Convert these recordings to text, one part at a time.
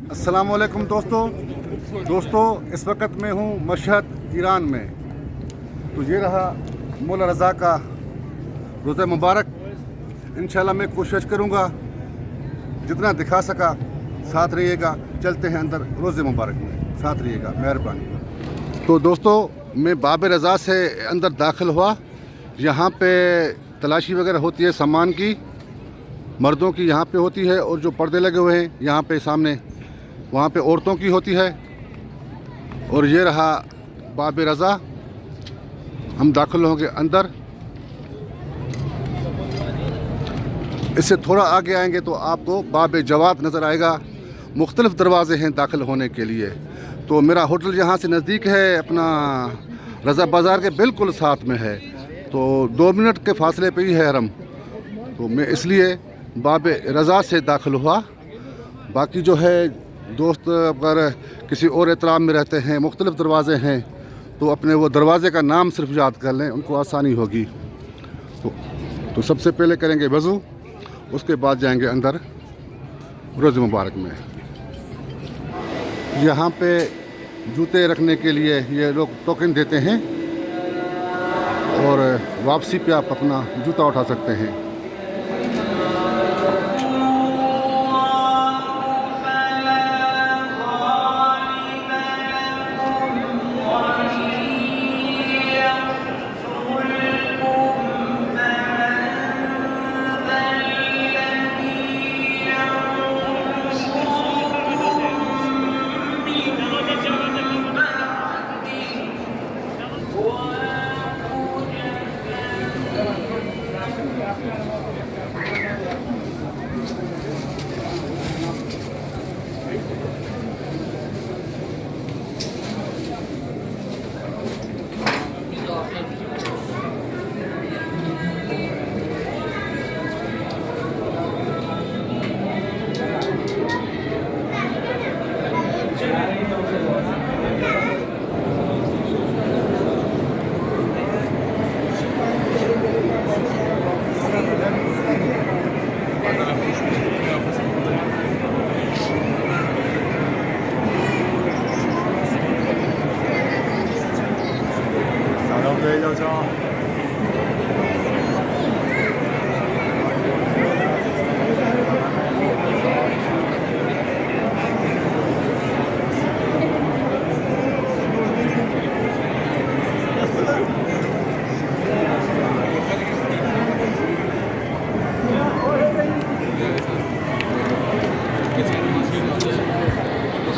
अस्सलाम वालेकुम दोस्तों, इस वक्त मैं हूँ मशहद ईरान में। तो ये रहा मौला रज़ा का रोज़ा मुबारक। इंशाल्लाह मैं कोशिश करूँगा जितना दिखा सका। साथ रहिएगा, चलते हैं अंदर रोज़े मुबारक में, साथ रहिएगा, मेहरबानी। तो दोस्तों, मैं बाब रज़ा से अंदर दाखिल हुआ। यहाँ पे तलाशी वगैरह होती है सामान की, मर्दों की यहाँ पे होती है, और जो पर्दे लगे हुए हैं यहाँ पे सामने, वहाँ पे औरतों की होती है। और ये रहा बाब रज़ा। हम दाखिल होंगे अंदर। इससे थोड़ा आगे आएंगे तो आपको बाब जवाद नज़र आएगा। मुख्तलिफ़ दरवाज़े हैं दाखिल होने के लिए। तो मेरा होटल यहाँ से नज़दीक है, अपना रज़ा बाज़ार के बिल्कुल साथ में है। तो 2 मिनट के फासले पे ही है हरम। तो मैं इसलिए बाब रज़ा से दाखिल हुआ। बाकी जो है दोस्त अगर किसी और एतराम में रहते हैं, मुख्तलिफ़ दरवाज़े हैं, तो अपने वो दरवाज़े का नाम सिर्फ याद कर लें, उनको आसानी होगी। तो सबसे पहले करेंगे वज़ू, उसके बाद जाएंगे अंदर रोज़े मुबारक में। यहाँ पे जूते रखने के लिए ये लोग टोकन देते हैं, और वापसी पे आप अपना जूता उठा सकते हैं।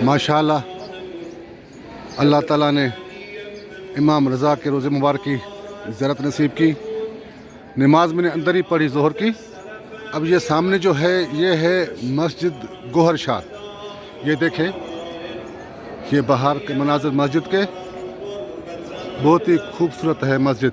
माशाअल्लाह, अल्लाह ताला ने इमाम रज़ा के रोज़े मुबारक की ज़ियारत नसीब की। नमाज मैंने अंदर ही पढ़ी ज़ोहर की। अब ये सामने जो है ये है मस्जिद गोहर शाह। ये देखें, ये बाहर के मनाज़िर मस्जिद के, बहुत ही खूबसूरत है मस्जिद।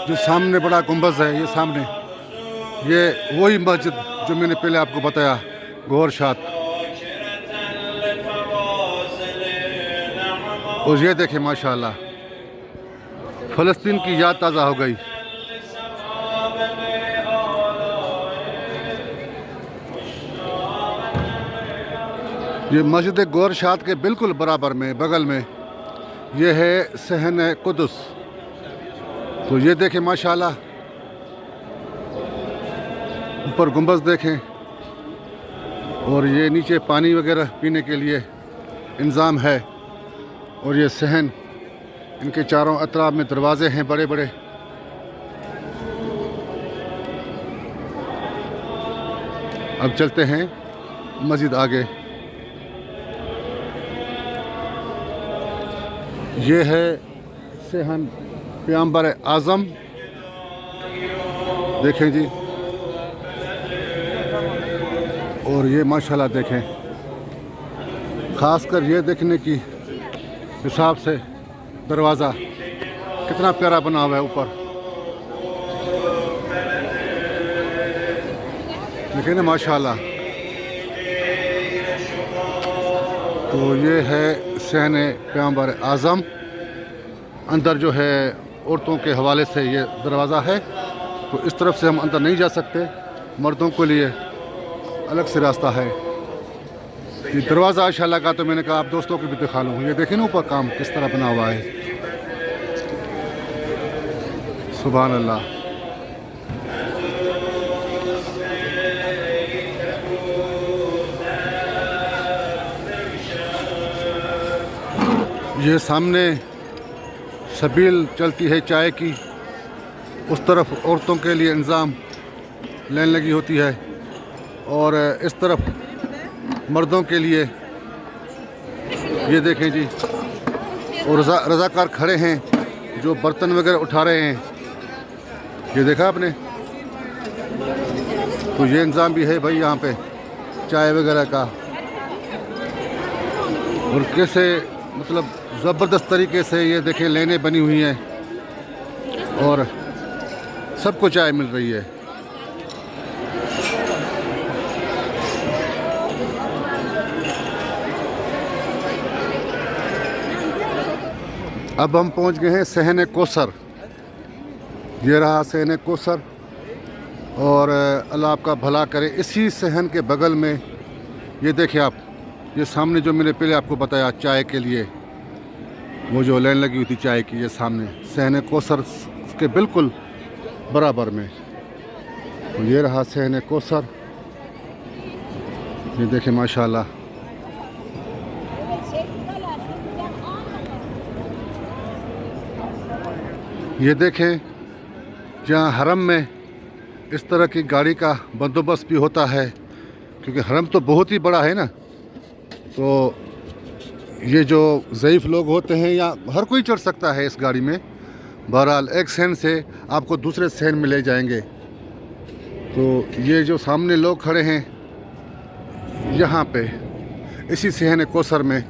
जो सामने बड़ा गुंबज है, ये सामने, ये वही मस्जिद जो मैंने पहले आपको बताया, गोहर शाह। और ये देखें माशाल्लाह फ़लस्तीन की याद ताज़ा हो गई। ये मस्जिद गौर शाद के बिल्कुल बराबर में बगल में ये है सहन कुदस। तो ये देखें माशाल्लाह ऊपर गुंबद देखें और ये नीचे पानी वगैरह पीने के लिए इंतज़ाम है। और ये सहन इनके चारों अतराफ में दरवाजे हैं बड़े बड़े। अब चलते हैं मस्जिद आगे। ये है सहन पैगंबर आज़म देखें जी। और ये माशाल्लाह देखें ख़ासकर ये देखने की हिसाब से दरवाज़ा कितना प्यारा बना हुआ है ऊपर देखें ना माशाल्लाह। तो ये है सहन पैगंबर आज़म। अंदर जो है औरतों के हवाले से ये दरवाज़ा है। तो इस तरफ से हम अंदर नहीं जा सकते, मर्दों के लिए अलग से रास्ता है। ये दरवाज़ा अच्छा लगा तो मैंने कहा आप दोस्तों को भी दिखा लूँ। ये देखें ना ऊपर काम किस तरह बना हुआ है। सुभान अल्लाह। ये सामने सबील चलती है चाय की, उस तरफ औरतों के लिए इंतज़ाम लाइन लगी होती है और इस तरफ मर्दों के लिए। ये देखें जी और रज़ाकार खड़े हैं जो बर्तन वगैरह उठा रहे हैं। ये देखा आपने। तो ये इंतज़ाम भी है भाई यहाँ पे चाय वगैरह का। और कैसे मतलब ज़बरदस्त तरीके से ये देखें लाइनें बनी हुई हैं और सबको चाय मिल रही है। अब हम पहुंच गए हैं सहन कौसर। ये रहा सहन कौसर और अल्लाह आपका भला करे। इसी सहन के बगल में ये देखिए आप, ये सामने जो मैंने पहले आपको बताया चाय के लिए वो जो लाइन लगी हुई थी चाय की, ये सामने सहन कौसर के बिल्कुल बराबर में। तो ये रहा सहन कौसर। ये देखें माशाल्लाह। ये देखें जहाँ हरम में इस तरह की गाड़ी का बंदोबस्त भी होता है, क्योंकि हरम तो बहुत ही बड़ा है ना। तो ये जो ज़ईफ़ लोग होते हैं या हर कोई चढ़ सकता है इस गाड़ी में। बहरहाल एक सहन से आपको दूसरे सहन में ले जाएंगे। तो ये जो सामने लोग खड़े हैं यहाँ पे इसी सहन कौसर में,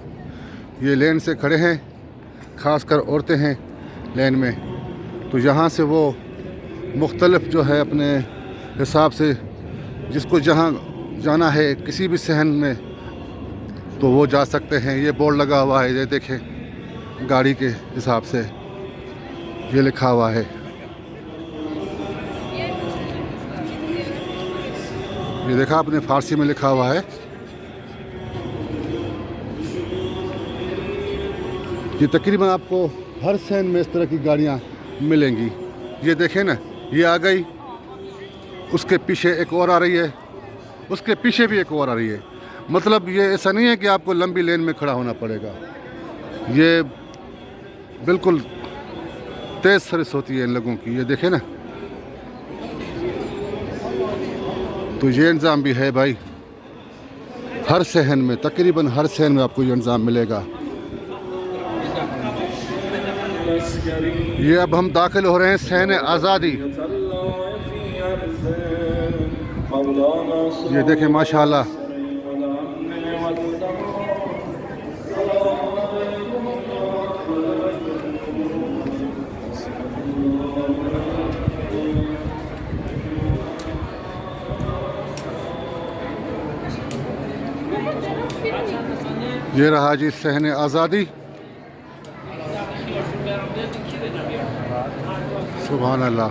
ये लेन से खड़े हैं, ख़ासकर औरतें हैं लेन में। तो यहाँ से वो मुख्तलिफ जो है अपने हिसाब से जिसको जहाँ जाना है किसी भी सहन में तो वो जा सकते हैं। ये बोर्ड लगा हुआ है, ये देखें गाड़ी के हिसाब से ये लिखा हुआ है। ये देखा आपने फ़ारसी में लिखा हुआ है। ये तकरीबन आपको हर सहन में इस तरह की गाड़ियाँ मिलेंगी। ये देखें ना, ये आ गई, उसके पीछे एक और आ रही है, उसके पीछे भी एक और आ रही है। मतलब ये ऐसा नहीं है कि आपको लंबी लेन में खड़ा होना पड़ेगा। ये बिल्कुल तेज़ सर्विस होती है इन लोगों की। ये देखें ना। तो ये इंतज़ाम भी है भाई हर सहन में, तकरीबन हर सहन में आपको ये इंतज़ाम मिलेगा। ये अब हम दाखिल हो रहे हैं सहन आज़ादी। ये देखें माशाल्लाह। ये रहा जी सहन आज़ादी। सुभान अल्लाह।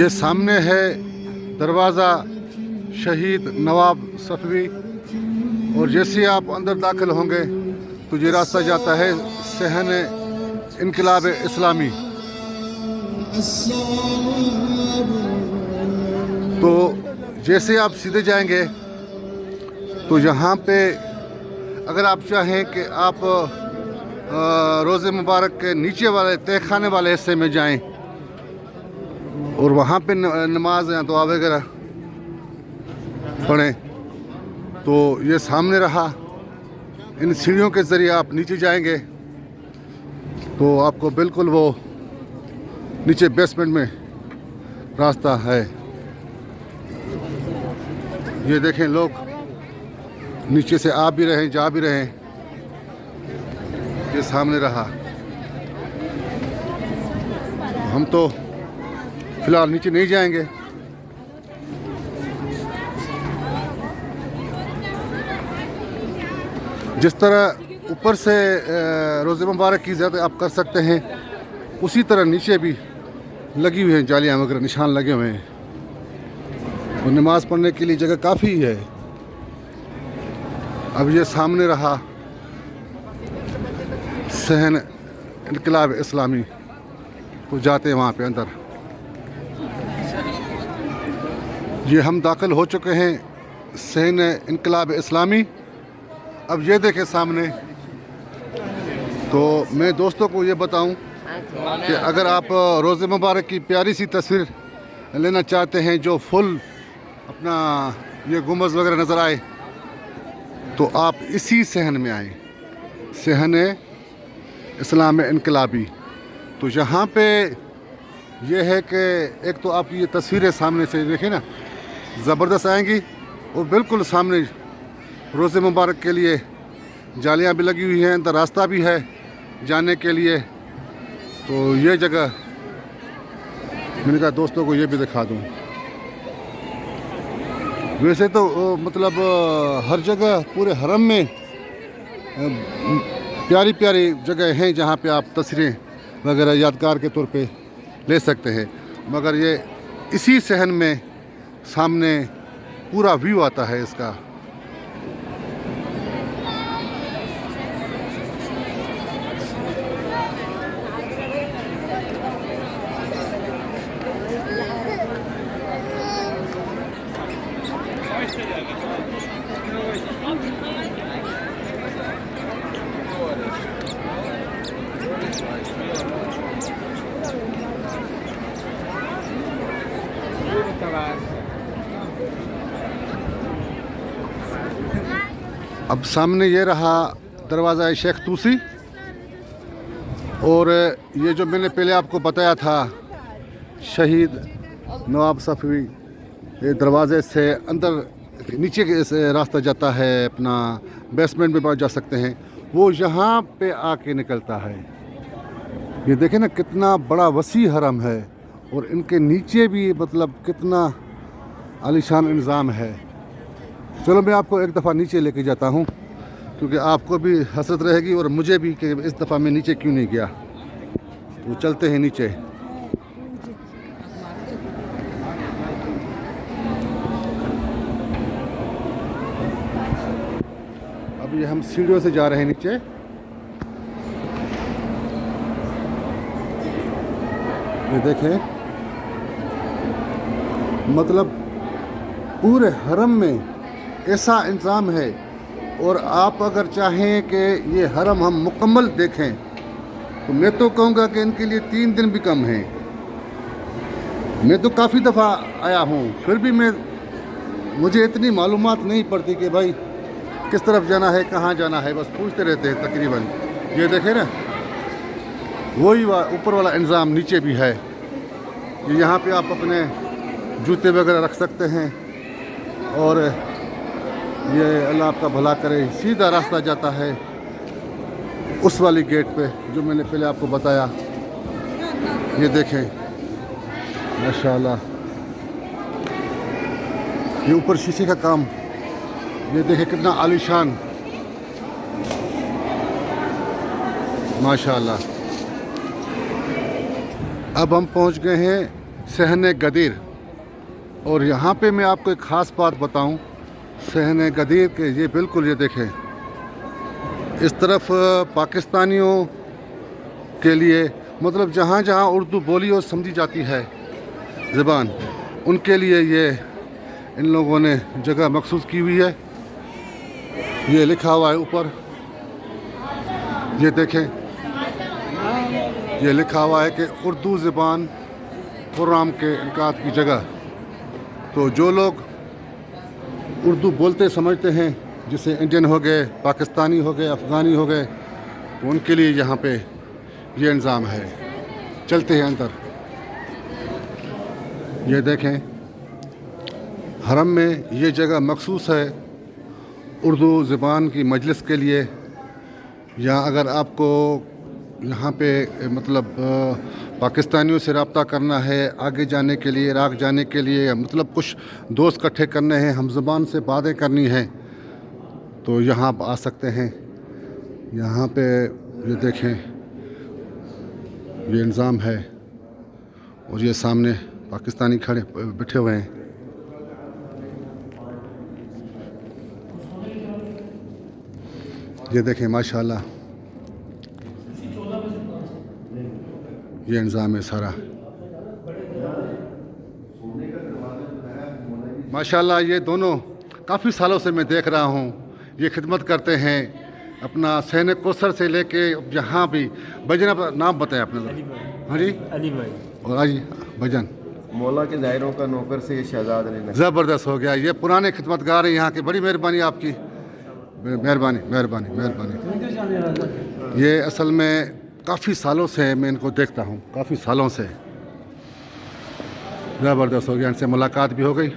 ये सामने है दरवाज़ा शहीद नवाब सफवी और जैसे ही आप अंदर दाखिल होंगे तो ये रास्ता जाता है सहन इनकलाब इस्लामी। तो जैसे आप सीधे जाएंगे तो यहाँ पे अगर आप चाहें कि आप रोज़े मुबारक के नीचे वाले तहखाने वाले हिस्से में जाएं और वहाँ पे नमाज या दुआ वगैरह पढ़ें तो ये सामने रहा। इन सीढ़ियों के ज़रिए आप नीचे जाएंगे तो आपको बिल्कुल वो नीचे बेसमेंट में रास्ता है। ये देखें लोग नीचे से आ भी रहे जा भी रहे। ये सामने रहा। हम तो फिलहाल नीचे नहीं जाएंगे। जिस तरह ऊपर से रोज़े मुबारक की ज़ियारत आप कर सकते हैं उसी तरह नीचे भी लगी हुई हैं जालियाँ वगैरह निशान लगे हुए हैं और नमाज़ पढ़ने के लिए जगह काफ़ी है। अब ये सामने रहा सहन इनकलाब इस्लामी तो जाते हैं वहाँ पे अंदर। ये हम दाखिल हो चुके हैं सहन इनकलाब इस्लामी। अब ये देखें सामने। तो मैं दोस्तों को ये बताऊं कि अगर आप रोज़े मुबारक की प्यारी सी तस्वीर लेना चाहते हैं जो फुल अपना ये गुंबद वगैरह नज़र आए तो आप इसी सहन में आए, सहन इस्लाम इनकलाबी। तो यहाँ पे ये है कि एक तो आपकी ये तस्वीरें सामने से देखें ना ज़बरदस्त आएंगी और बिल्कुल सामने रोज़े मुबारक के लिए जालियाँ भी लगी हुई हैं, अंदर रास्ता भी है जाने के लिए। तो ये जगह मैंने कहा दोस्तों को ये भी दिखा दूँ। वैसे तो मतलब हर जगह पूरे हरम में प्यारी प्यारी जगह हैं जहाँ पे आप तस्वीरें वगैरह यादगार के तौर पे ले सकते हैं, मगर ये इसी सहन में सामने पूरा व्यू आता है इसका। अब सामने ये रहा दरवाज़ा शेख तूसी और ये जो मैंने पहले आपको बताया था शहीद नवाब सफवी, ये दरवाज़े से अंदर नीचे से रास्ता जाता है, अपना बेसमेंट में जा सकते हैं, वो यहाँ पे आके निकलता है। ये देखें ना कितना बड़ा वसी हरम है और इनके नीचे भी मतलब कितना आलीशान इंतज़ाम है। चलो मैं आपको एक दफ़ा नीचे लेके जाता हूँ क्योंकि आपको भी हसरत रहेगी और मुझे भी कि इस दफ़ा मैं नीचे क्यों नहीं गया। तो चलते हैं नीचे। अब ये हम सीढ़ियों से जा रहे हैं नीचे। ये देखें मतलब पूरे हरम में ऐसा इंतज़ाम है और आप अगर चाहें कि ये हरम हम मुकम्मल देखें तो मैं तो कहूँगा कि इनके लिए 3 दिन भी कम हैं। मैं तो काफ़ी दफ़ा आया हूँ फिर भी मुझे इतनी मालूमात नहीं पड़ती कि भाई किस तरफ जाना है कहाँ जाना है, बस पूछते रहते हैं तकरीबन। ये देखें ना वही ऊपर वाला इंतज़ाम नीचे भी है। यहाँ पे आप अपने जूते वगैरह रख सकते हैं और ये अल्लाह आपका भला करे। सीधा रास्ता जाता है उस वाली गेट पे जो मैंने पहले आपको बताया। ये देखें माशाल्लाह, ये ऊपर शीशे का काम, ये देखें कितना आलीशान माशाल्लाह। अब हम पहुंच गए हैं सहने गदीर, और यहाँ पे मैं आपको एक ख़ास बात बताऊं सहने गदीर के, ये बिल्कुल ये देखें इस तरफ पाकिस्तानियों के लिए, मतलब जहाँ जहाँ उर्दू बोली और समझी जाती है ज़बान, उनके लिए ये इन लोगों ने जगह मखसूस की हुई है। ये लिखा हुआ है ऊपर, ये देखें, ये लिखा हुआ है कि उर्दू ज़बान प्रोग्राम के इनकाद की जगह। तो जो लोग उर्दू बोलते समझते हैं, जैसे इंडियन हो गए, पाकिस्तानी हो गए, अफ़गानी हो गए, तो उनके लिए यहाँ पे ये इंतज़ाम है। चलते हैं अंदर। ये देखें हरम में ये जगह मखसूस है उर्दू ज़बान की मजलिस के लिए, या अगर आपको यहाँ पे मतलब पाकिस्तानियों से रब्ता करना है आगे जाने के लिए, इराक़ जाने के लिए, मतलब कुछ दोस्त इकट्ठे करने हैं, हम ज़बान से बातें करनी है, तो यहाँ आप आ सकते हैं। यहाँ पे ये देखें ये इंतज़ाम है, और ये सामने पाकिस्तानी खड़े बैठे हुए हैं। ये देखें माशाल्लाह, ये इंतज़ाम है सारा माशाल्लाह। ये दोनों काफ़ी सालों से मैं देख रहा हूँ, ये खिदमत करते हैं अपना सहने कोसर से लेके जहाँ भी। भजन अपना नाम बताएं अपना। हाँ जी, अली भाई। और आज भजन मौला के दायरों का नौकर से ये शहजाद अली नकवी। ज़बरदस्त हो गया। ये पुराने खिदमतगार हैं यहाँ के, बड़ी मेहरबानी आपकी, मेहरबानी मेहरबानी मेहरबानी। ये असल में काफ़ी सालों से मैं इनको देखता हूँ, काफ़ी सालों से। ज़बरदस्त हो गया, इनसे मुलाकात भी हो गई।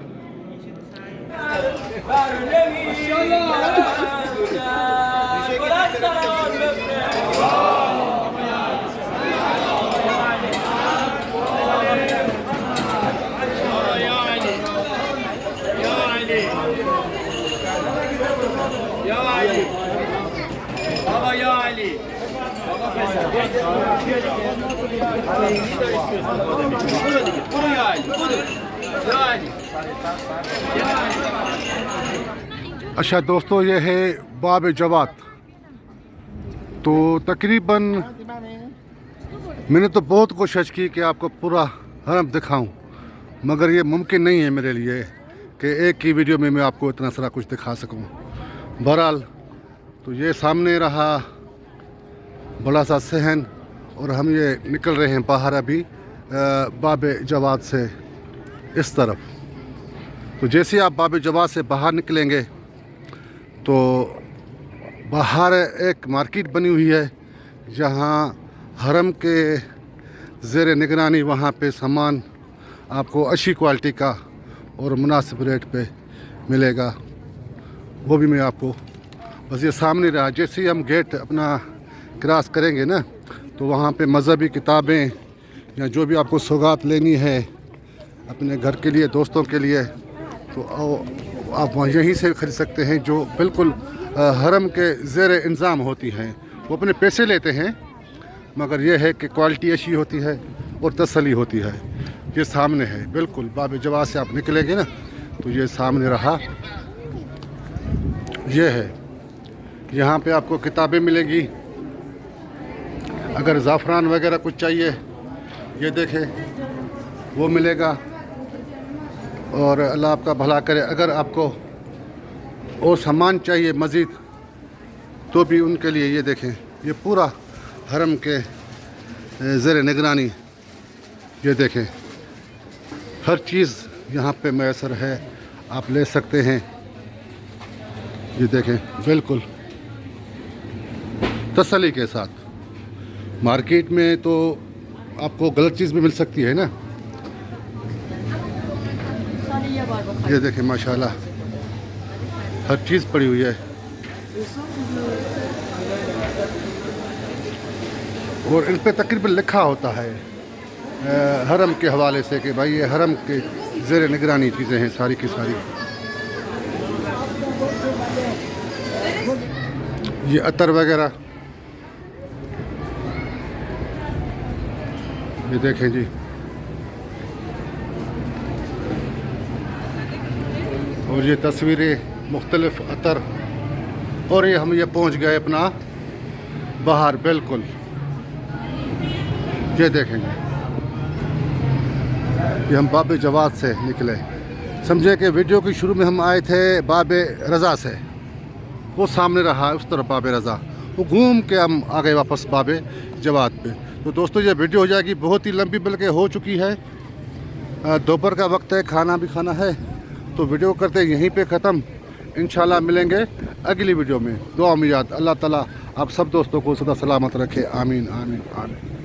अच्छा दोस्तों, ये है बाब जवात। तो तकरीबन मैंने तो बहुत कोशिश की कि आपको पूरा हरम दिखाऊं, मगर ये मुमकिन नहीं है मेरे लिए कि एक ही वीडियो में मैं आपको इतना सारा कुछ दिखा सकूं। बहरहाल तो ये सामने रहा बड़ा सा सहन, और हम ये निकल रहे हैं बाहर अभी बाब जवात से इस तरफ। तो जैसे आप बाब जवात से बाहर निकलेंगे तो बाहर एक मार्केट बनी हुई है, जहाँ हरम के ज़ेर निगरानी वहाँ पे सामान आपको अच्छी क्वालिटी का और मुनासिब रेट पे मिलेगा। वो भी मैं आपको बस ये सामने रहा। जैसे ही हम गेट अपना क्रॉस करेंगे ना, तो वहाँ पे मज़हबी किताबें या जो भी आपको सौगात लेनी है अपने घर के लिए, दोस्तों के लिए, तो आप यहीं से ख़रीद सकते हैं, जो बिल्कुल हरम के ज़ेर इंतज़ाम होती हैं। वो अपने पैसे लेते हैं, मगर यह है कि क्वालिटी अच्छी होती है और तसल्ली होती है। ये सामने है बिल्कुल, बाब जवात से आप निकलेंगे ना, तो ये सामने रहा, ये है। यहाँ पे आपको किताबें मिलेंगी, अगर ज़ाफ़रान वगैरह कुछ चाहिए ये देखें वो मिलेगा, और अल्लाह आपका भला करे। अगर आपको और सामान चाहिए मज़ीद तो भी उनके लिए ये देखें, ये पूरा हरम के ज़ेर निगरानी, ये देखें हर चीज़ यहाँ पे मैसर है, आप ले सकते हैं। ये देखें बिल्कुल तसल्ली के साथ। मार्केट में तो आपको गलत चीज़ भी मिल सकती है ना। ये देखें माशाल्लाह हर चीज़ पड़ी हुई है। और इन पे तकरीबन लिखा होता है हरम के हवाले से कि भाई ये हरम के ज़ेर निगरानी चीज़ें हैं सारी की सारी। ये अतर वगैरह ये देखें जी। और ये तस्वीरें मुख्तलिफ अतर। और ये हम पहुंच गए अपना बाहर बिल्कुल। ये देखेंगे ये हम बाबे जवाद से निकले। समझे कि वीडियो की शुरू में हम आए थे बाबे रज़ा से, वो सामने रहा उस तरफ बाबे रज़ा, वो घूम के हम आ गए वापस बाबे जवाद पे। तो दोस्तों ये वीडियो हो जाएगी बहुत ही लंबी, बल्कि हो चुकी है। दोपहर का वक्त है, खाना भी खाना है, तो वीडियो करते यहीं पे ख़त्म। इंशाल्लाह मिलेंगे अगली वीडियो में। दुआ में याद। अल्लाह ताला आप सब दोस्तों को सदा सलामत रखे। आमीन आमीन आमीन।